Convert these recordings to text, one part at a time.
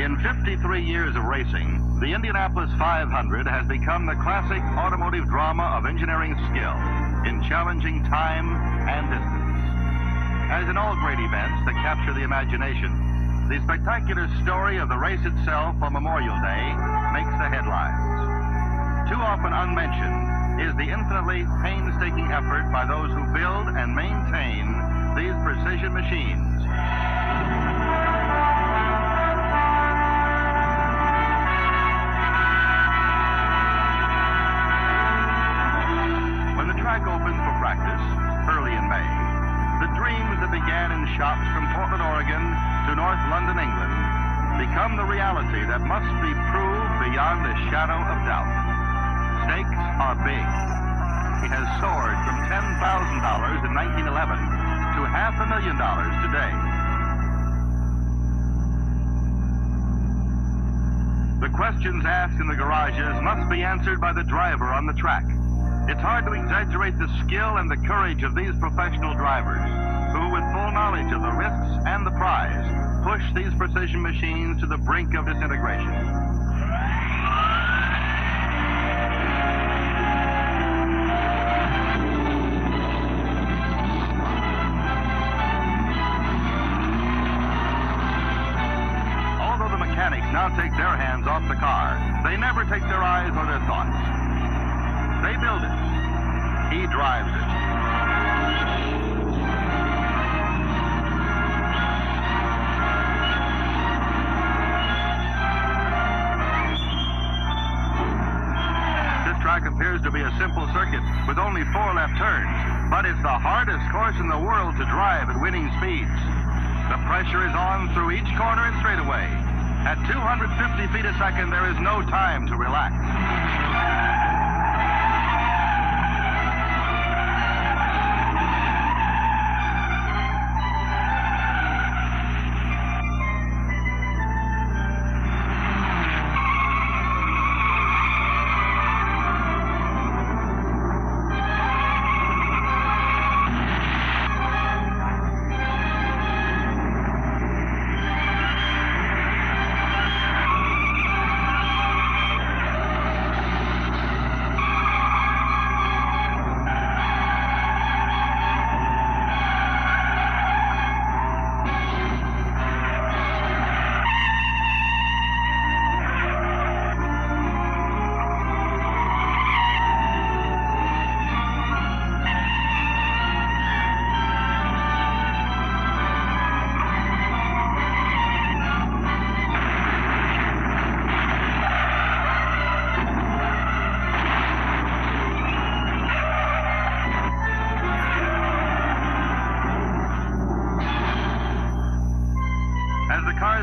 In 53 years of racing, the Indianapolis 500 has become the classic automotive drama of engineering skill in challenging time and distance. As in all great events that capture the imagination, the spectacular story of the race itself on Memorial Day makes the headlines. Too often unmentioned is the infinitely painstaking effort by those who build and maintain these precision machines. When the track opens for practice early in May, the dreams that began in shops from Portland, Oregon to North London, England, become the reality that must be proved beyond a shadow of doubt. Stakes are big. It has soared from $10,000 in 1911 to $500,000 today. The questions asked in the garages must be answered by the driver on the track. It's hard to exaggerate the skill and the courage of these professional drivers who, with full knowledge of the risks and the prize, push these precision machines to the brink of disintegration. Mechanics now take their hands off the car. They never take their eyes or their thoughts. They build it. He drives it. This track appears to be a simple circuit with only 4 left turns, but it's the hardest course in the world to drive at winning speeds. The pressure is on through each corner and straightaway. At 250 feet a second, there is no time to relax.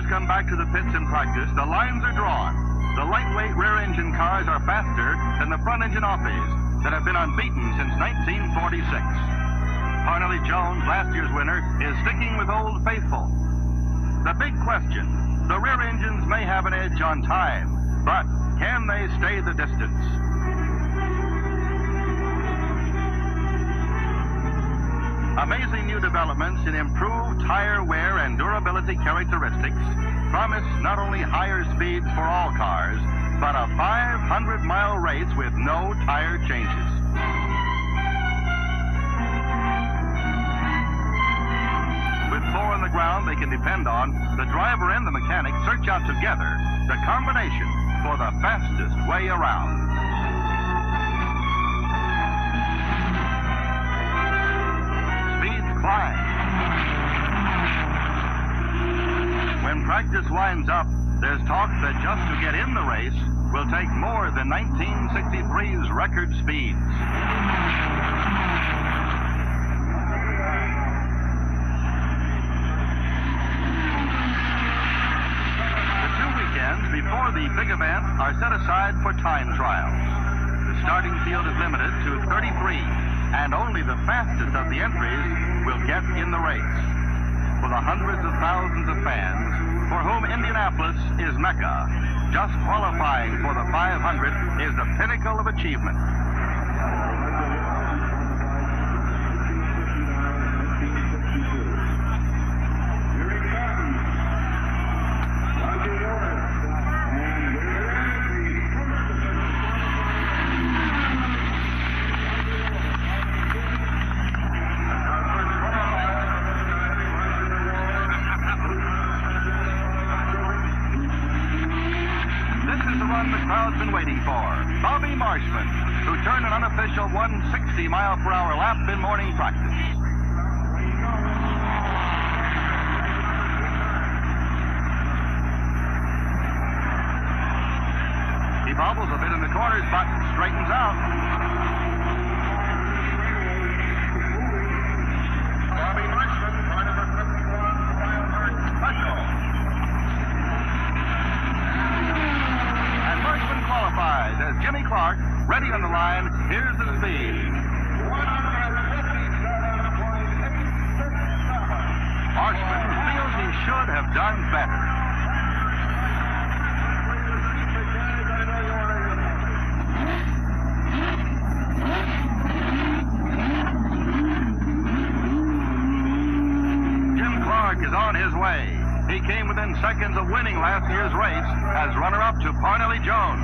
Come back to the pits in practice, the lines are drawn. The lightweight rear-engine cars are faster than the front-engine offies that have been unbeaten since 1946. Parnelli Jones, last year's winner, is sticking with Old Faithful. The big question, the rear engines may have an edge on time, but can they stay the distance? Amazing new developments in improved tire wear and durability characteristics promise not only higher speeds for all cars, but a 500-mile race with no tire changes. With 4 on the ground they can depend on, the driver and the mechanic search out together the combination for the fastest way around. Climb. When practice winds up, there's talk that just to get in the race will take more than 1963's record speeds. The 2 weekends before the big event are set aside for time trials. The starting field is limited to 33. And only the fastest of the entries will get in the race. For the hundreds of thousands of fans for whom Indianapolis is Mecca, just qualifying for the 500 is the pinnacle of achievement. Here he comes. crowd's been waiting for, Bobby Marshman, who turned an unofficial 160-mile-per-hour lap in morning practice. He bobbles a bit in the corners, but straightens out. Bobby Marshman, car number 51, special. And Marshman qualifies as Jimmy Clark, ready on the line. Here's the speed. 157.867. Marshman feels he should have done better. Is on his way. He came within seconds of winning last year's race as runner-up to Parnelli Jones.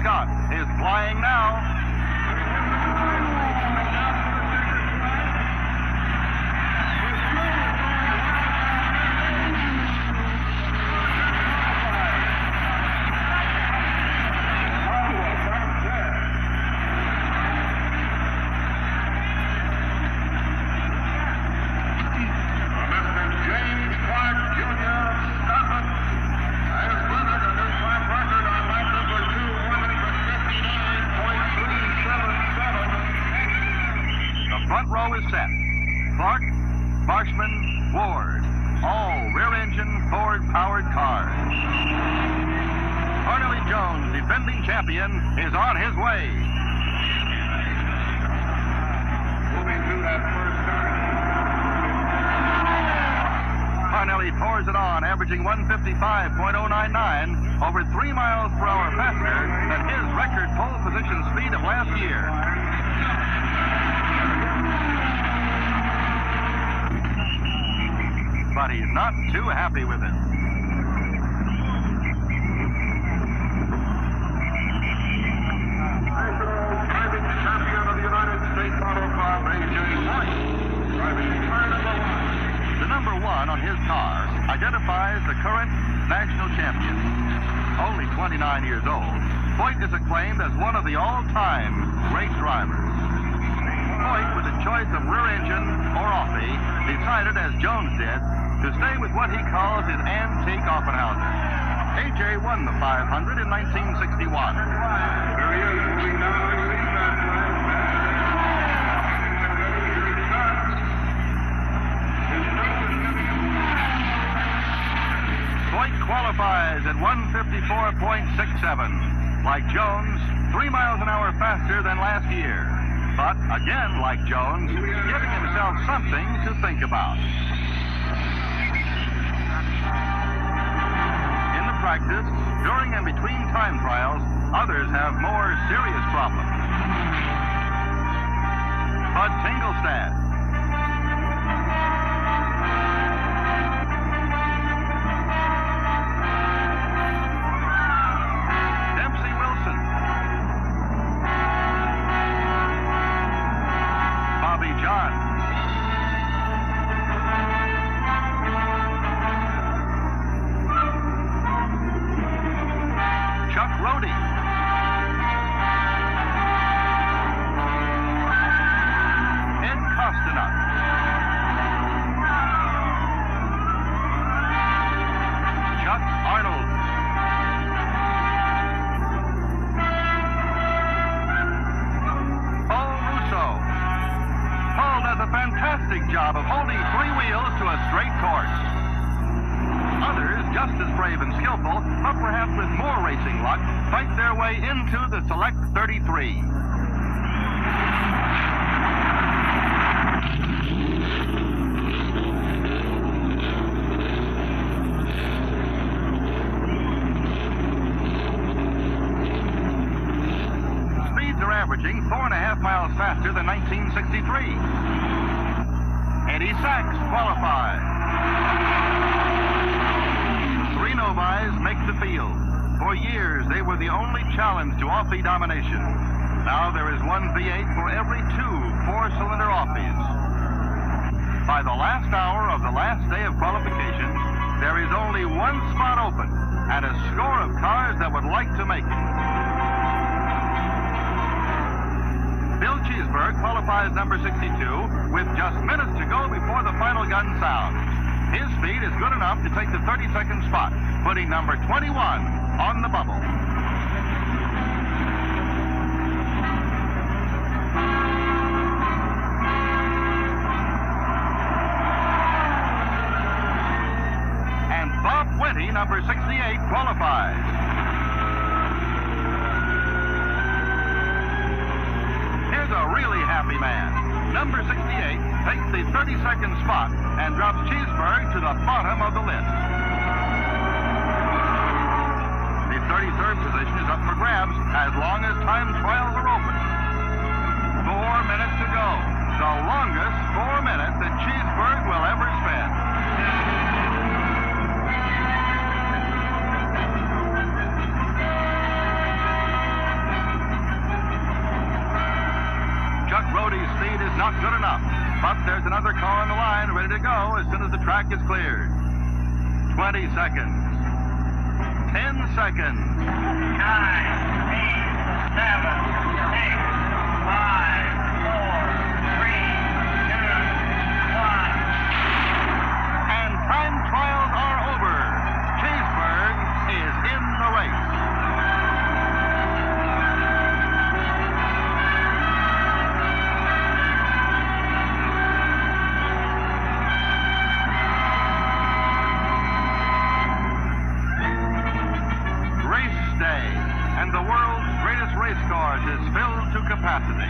Scott is flying now. Front row is set. Clark, Marshman, Ward. All rear-engine, Ford-powered cars. Parnelli Jones, defending champion, is on his way. Moving through that first turn. Parnelli pours it on, averaging 155.099, over 3 miles per hour faster than his record pole position speed of last year. But he's not too happy with it. Driving champion of the United States Auto Club, A.J. White. Driving car number 1. The number 1 on his car identifies the current national champion. Only 29 years old, Voigt is acclaimed as one of the all-time great drivers. Voigt, with a choice of rear engine or offie, decided, as Jones did, to stay with what he calls his antique Offenhauser. A.J. won the 500 in 1961. There he is, moving down the lead Voigt qualifies at 154.67. Like Jones, 3 miles an hour faster than last year. But, again, like Jones, giving himself something to think about. Practice, during and between time trials, others have more serious problems. Bud Tingelstad. Dempsey Wilson. Bobby John. Chuck Rhodey. Ed Costa just as brave and skillful, but perhaps with more racing luck, fight their way into the Select 33. Speeds are averaging 4.5 miles faster than 1963. Eddie Sachs qualified. Three novices make the field. For years, they were the only challenge to Offie domination. Now there is one V8 for every two four-cylinder Offies. By the last hour of the last day of qualification, there is only one spot open and a score of cars that would like to make it. Bill Cheeseburg qualifies number 62 with just minutes to go before the final gun sounds. His speed is good enough to take the 32nd spot, putting number 21 on the bubble. And Bob Witty, number 68, qualifies. Here's a really happy man. Number 68 takes the 32nd spot and drops Cheeseburg to the bottom of the list. The 33rd position is up for grabs as long as time trials are open. 4 minutes to go. The longest 4 minutes that Cheeseburg will ever spend. Chuck Rode's speed is not good enough, but there's another car on the line ready to go as soon as the track is cleared. 20 seconds. 10 seconds. 9, 8, 7, 6, 5, 4, 3, 2, 1. And time trials are over. Cheeseburg is in the race. And the world's greatest race course is filled to capacity.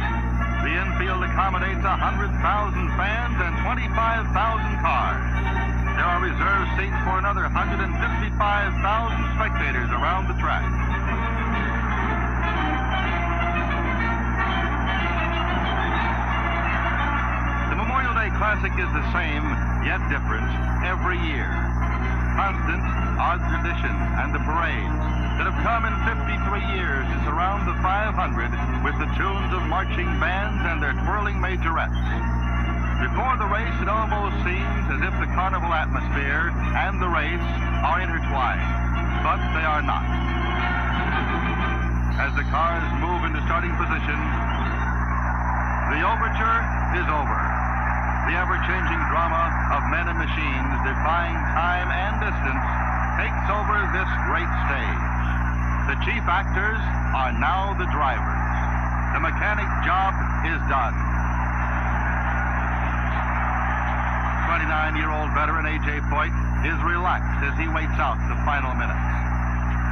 The infield accommodates 100,000 fans and 25,000 cars. There are reserved seats for another 155,000 spectators around the track. The Memorial Day Classic is the same, yet different, every year. Constant are the traditions and the parades that have come in 53 years to surround the 500 with the tunes of marching bands and their twirling majorettes. Before the race, it almost seems as if the carnival atmosphere and the race are intertwined, but they are not. As the cars move into starting position, the overture is over. The ever-changing drama of men and machines defying time and distance takes over this great stage. The chief actors are now the drivers. The mechanic's job is done. 29-year-old veteran A.J. Foyt is relaxed as he waits out the final minutes.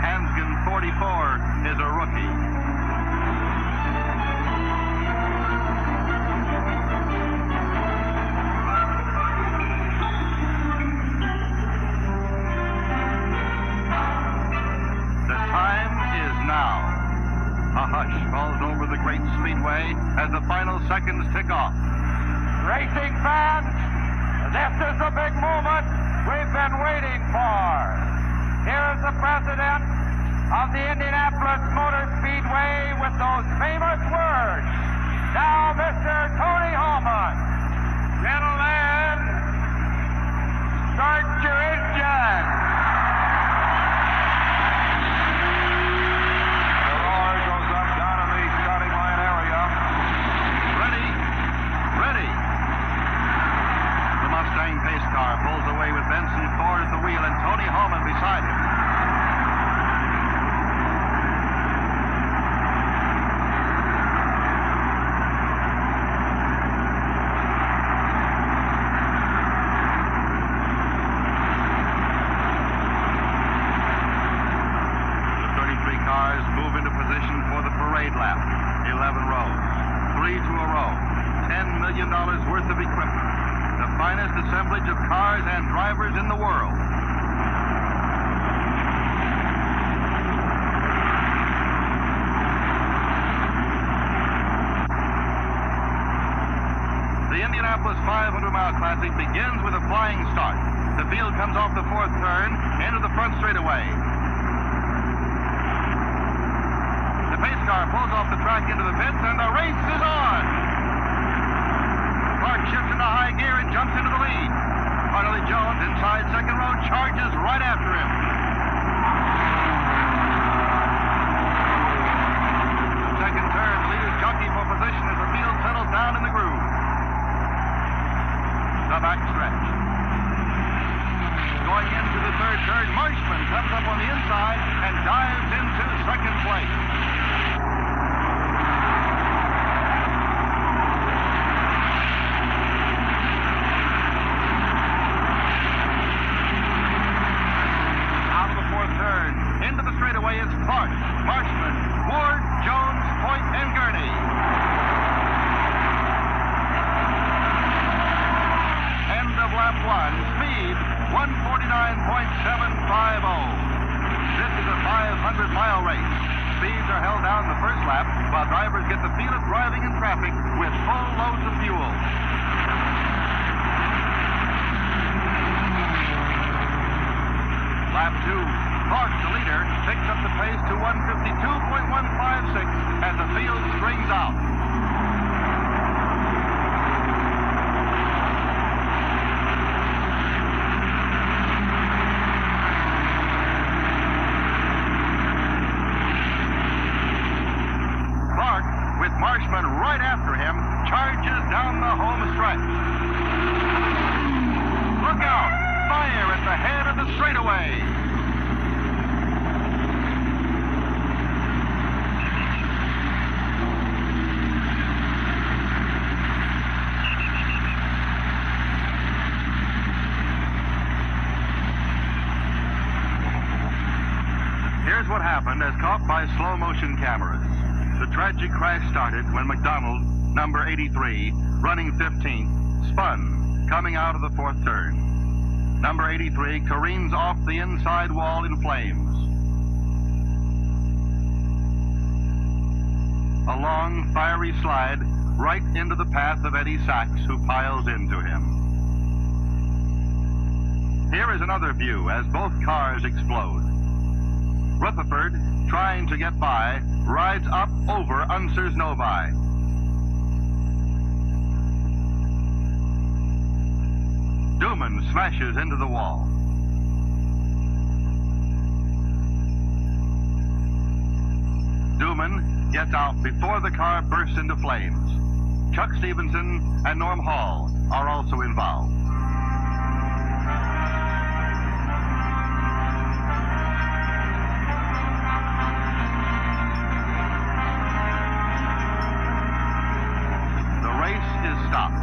Hansgen 44 is a rookie. A hush falls over the great speedway as the final seconds tick off. Racing fans, this is the big moment we've been waiting for. Here's the president of the Indianapolis Motor Speedway with those famous words. Now, Mr. Tony Holman. Gentlemen, start your engine. Pace car pulls away with Benson Ford at the wheel and Tony Holman beside him. million worth of equipment. The finest assemblage of cars and drivers in the world. The Indianapolis 500-mile Classic begins with a flying start. The field comes off the fourth turn into the front straightaway. The pace car pulls off the track into the pits, and the race is on. Clark shifts into high gear and jumps into the lead. Finally, Jones, inside second row, charges right after him. Second turn, the leader's jockey for position as the field settles down in the groove. The back stretch. Going into the third turn, Marshman comes up on the inside and dives into second place. Out of the fourth turn, into the straightaway is Clark, Marshman, Ward, Jones, Point, and Gurney. End of lap one, speed 149.750. This is a 500-mile race. Speeds are held down in the first lap while drivers get the feel of driving in traffic with full loads of fuel. Lap two, Clark, the leader, picks up the pace to 152.156 as the field strings out. Marshman right after him charges down the home stretch. Look out! Fire at the head of the straightaway. Here's what happened as caught by slow motion cameras. The tragic crash started when McDonald, number 83, running 15th, spun, coming out of the fourth turn. Number 83 careens off the inside wall in flames. A long, fiery slide right into the path of Eddie Sachs, who piles into him. Here is another view as both cars explode. Rutherford, trying to get by, rides up over Unser's Novi. Duman smashes into the wall. Duman gets out before the car bursts into flames. Chuck Stevenson and Norm Hall are also involved. Stopped.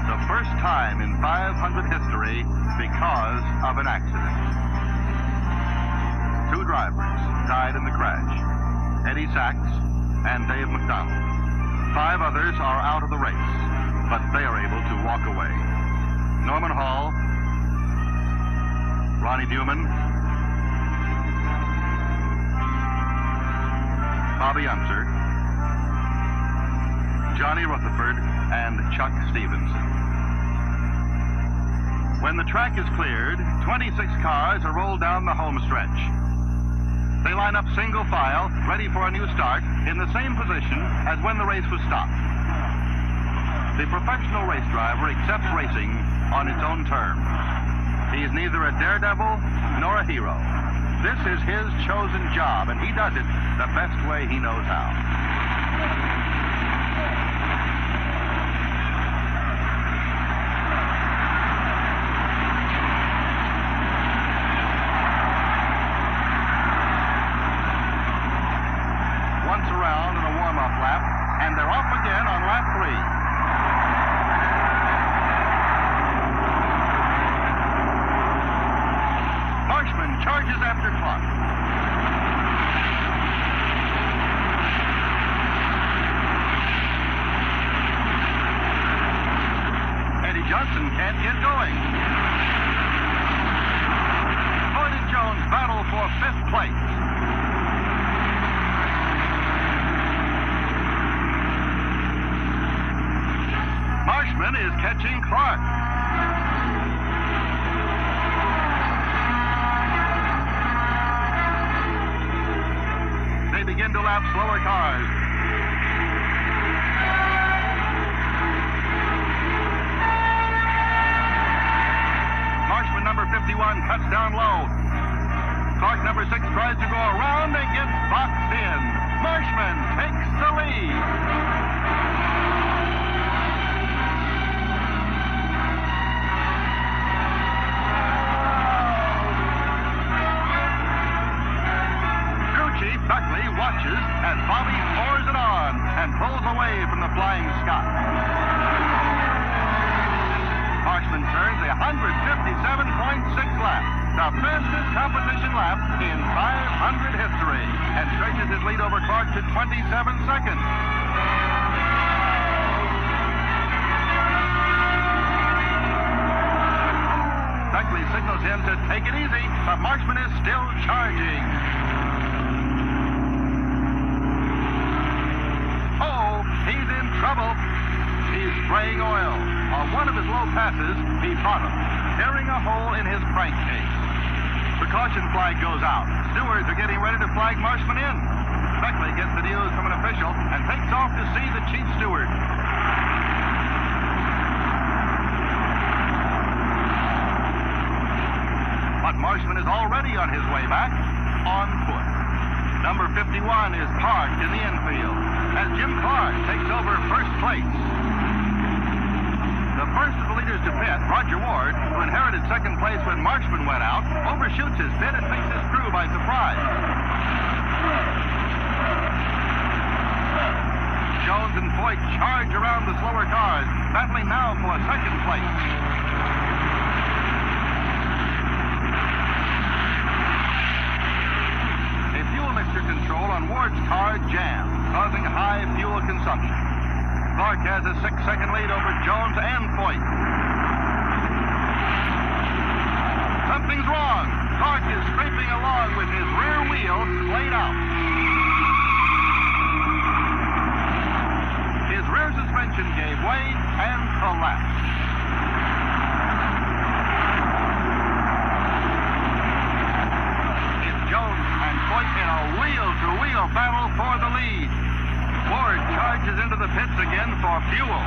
The first time in 500 history because of an accident. 2 drivers died in the crash. Eddie Sachs and Dave McDonald. 5 others are out of the race, but they are able to walk away. Norman Hall, Ronnie Duman, Bobby Unser, Johnny Rutherford, and Chuck Stevenson. When the track is cleared, 26 cars are rolled down the home stretch. They line up single file, ready for a new start, in the same position as when the race was stopped. The professional race driver accepts racing on its own terms. He is neither a daredevil nor a hero. This is his chosen job, and he does it the best way he knows how. Around in a warm-up lap, and they're off again on lap 3. Marshman charges after Clark. Marshman is catching Clark. They begin to lap slower cars. Marshman number 51 cuts down low. Clark number 6 tries to go around and gets boxed in. Marshman takes the lead. Buckley watches as Bobby pours it on and pulls away from the Flying Scot. Marshman turns 157.6 laps, the fastest competition lap in 500 history, and stretches his lead over Clark to 27 seconds. Buckley signals him to take it easy, but Marshman is still charging. He's in trouble. He's spraying oil. On one of his low passes, he bottomed, tearing a hole in his crankcase. The caution flag goes out. Stewards are getting ready to flag Marshman in. Beckley gets the news from an official and takes off to see the chief steward. But Marshman is already on his way back, on foot. Number 51 is parked in the infield as Jim Clark takes over first place. The first of the leaders to pit, Roger Ward, who inherited second place when Marshman went out, overshoots his pit and takes his crew by surprise. Jones and Foyt charge around the slower cars, battling now for second place. Control on Ward's car jammed, causing high fuel consumption. Clark has a 6-second lead over Jones and Foyt. Something's wrong. Clark is scraping along with his rear wheel splayed out. His rear suspension gave way and collapsed. In a wheel-to-wheel battle for the lead. Ward charges into the pits again for fuel.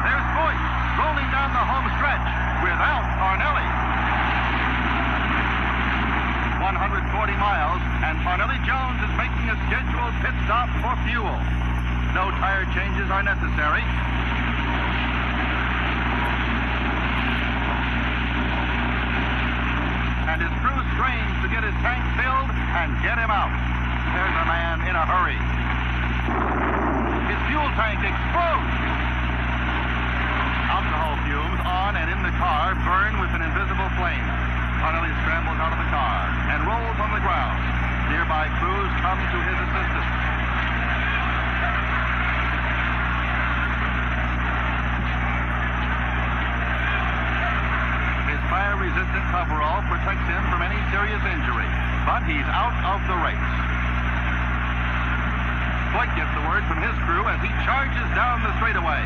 There's Foyt rolling down the home stretch without Parnelli. 140 miles, and Parnelli Jones is making a scheduled pit stop for fuel. No tire changes are necessary. And his crew strains to get his tank filled and get him out. There's a man in a hurry. His fuel tank explodes. Alcohol fumes on and in the car burn with an invisible flame. Parnelli scrambles out of the car and rolls on the ground. Nearby crews come to his assistance. His fire-resistant coverall protects him from any serious injury, but he's out of the race. Foyt gets the word from his crew as he charges down the straightaway.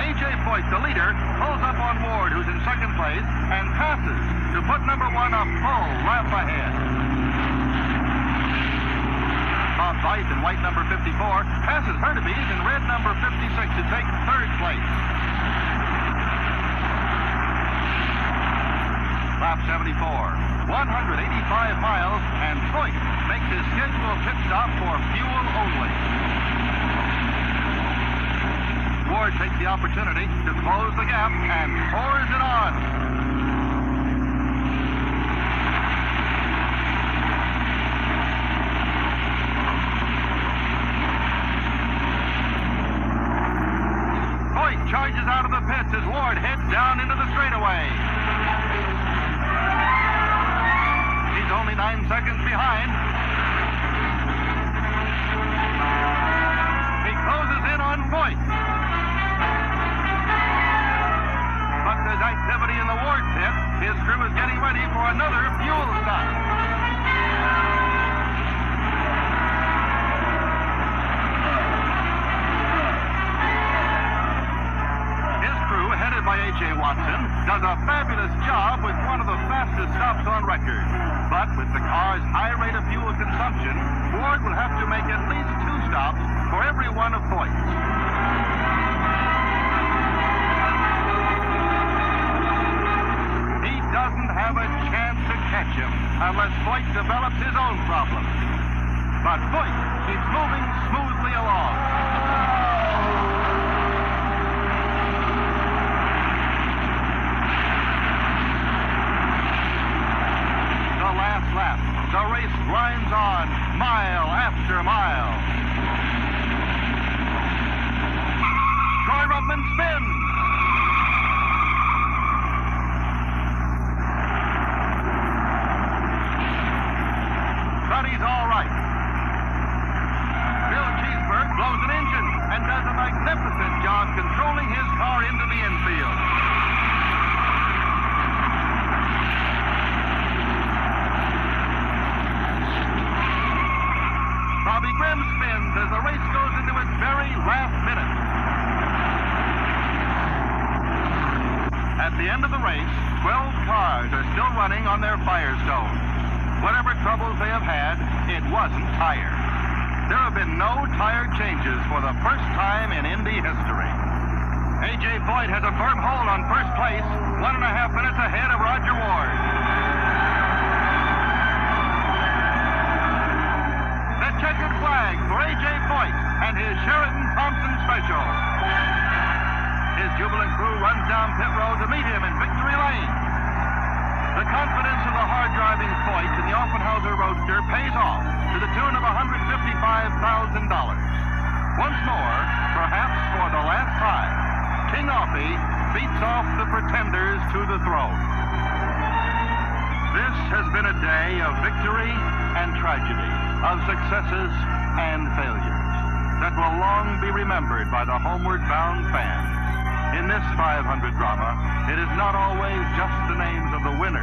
A.J. Foyt, the leader, pulls up on Ward, who's in second place, and passes to put number 1 a full lap ahead. Bob Weiss in white number 54 passes Hertebees in red number 56 to take third place. Lap 74, 185 miles, and Foyt makes his scheduled pit stop for fuel only. Ward takes the opportunity to close the gap and pours it on. Foyt charges out of the pits as Ward heads down into the straightaway. fastest stops on record. But with the car's high rate of fuel consumption, Ford will have to make at least 2 stops for every one of Foyt's. He doesn't have a chance to catch him unless Foyt develops his own problem. But Foyt keeps moving smoothly along. The last lap, the race grinds on, mile after mile. Troy Ruttman spins. But he's all right. Bill Cheeseburg blows an engine and does a magnificent job controlling his car into the infield. Bobby Grimm spins as the race goes into its very last minute. At the end of the race, 12 cars are still running on their Firestone. Whatever troubles they have had, it wasn't tire. There have been no tire changes for the first time in Indy history. A.J. Foyt has a firm hold on first place, 1.5 minutes ahead of Roger Ward. The checkered flag for A.J. Foyt and his Sheridan Thompson Special. His jubilant crew runs down pit road to meet him in victory lane. The confidence of the hard-driving Foyt in the Offenhauser Roadster pays off to the tune of $155,000. Once more, perhaps for the last time, King Offie beats off the pretenders to the throne. This has been a day of victory and tragedy, of successes and failures, that will long be remembered by the homeward-bound fan. In this 500 drama, it is not always just the names of the winners